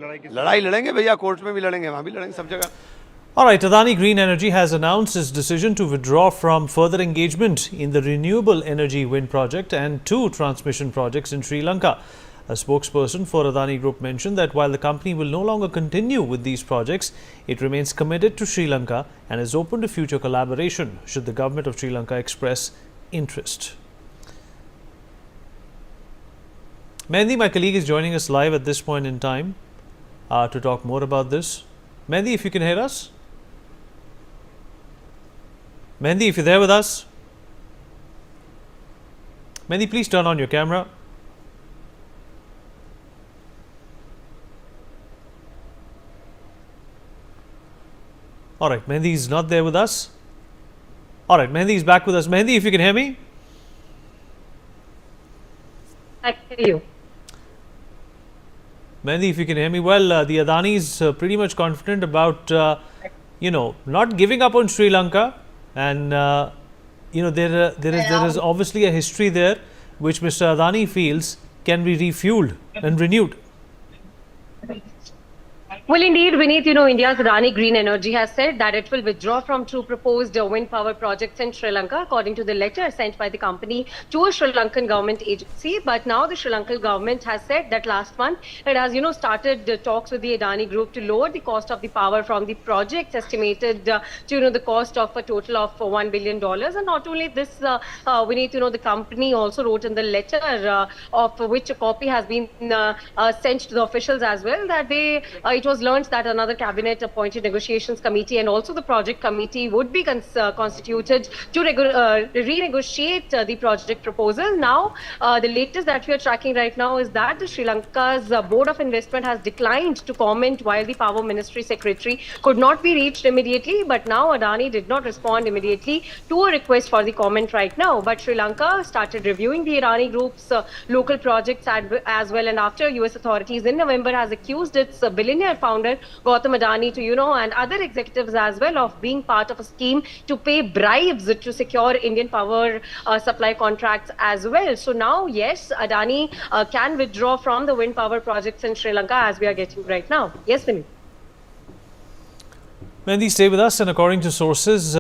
लड़ाई लड़ेंगे भैया, कोर्ट में भी लड़ेंगे, वहां भी लड़ेंगे, सब जगह. All right, Adani Green Energy has announced its decision to withdraw from further engagement in the renewable energy wind project and two transmission projects in Sri Lanka. A spokesperson for Adani Group mentioned that while the company will no longer continue with these projects, it remains committed to Sri Lanka and is open to future collaboration should the government of Sri Lanka express interest. Mehndi, my colleague, is joining us live at this point in time to talk more about this. Mehndi, if you can hear us. Mehndi, if you're there with us. Mehndi, please turn on your camera. All right, Mehndi is not there with us. All right, Mehndi is back with us. Mehndi, if you can hear me. I hear you. Mehndi, if you can hear me well, the Adani is pretty much confident about, not giving up on Sri Lanka. And, there is obviously a history there which Mr. Adani feels can be refueled and renewed. Well, indeed, Vineet, India's Adani Green Energy has said that it will withdraw from two proposed wind power projects in Sri Lanka, according to the letter sent by the company to a Sri Lankan government agency. But now the Sri Lankan government has said that last month it has, started talks with the Adani Group to lower the cost of the power from the projects, estimated to, the cost of a total of $1 billion. And not only this, Vineet, the company also wrote in the letter of which a copy has been sent to the officials as well, that it was learned that another cabinet appointed negotiations committee and also the project committee would be constituted to renegotiate the project proposal. Now, the latest that we are tracking right now is that the Sri Lanka's Board of Investment has declined to comment while the Power Ministry Secretary could not be reached immediately. But now Adani did not respond immediately to a request for the comment right now. But Sri Lanka started reviewing the Adani Group's local projects as well. And after US authorities in November has accused its billionaire founder Gautam Adani to, and other executives as well of being part of a scheme to pay bribes to secure Indian power supply contracts as well. So now, yes, Adani can withdraw from the wind power projects in Sri Lanka as we are getting right now. Yes, Vinny. Mehndi, stay with us, and according to sources,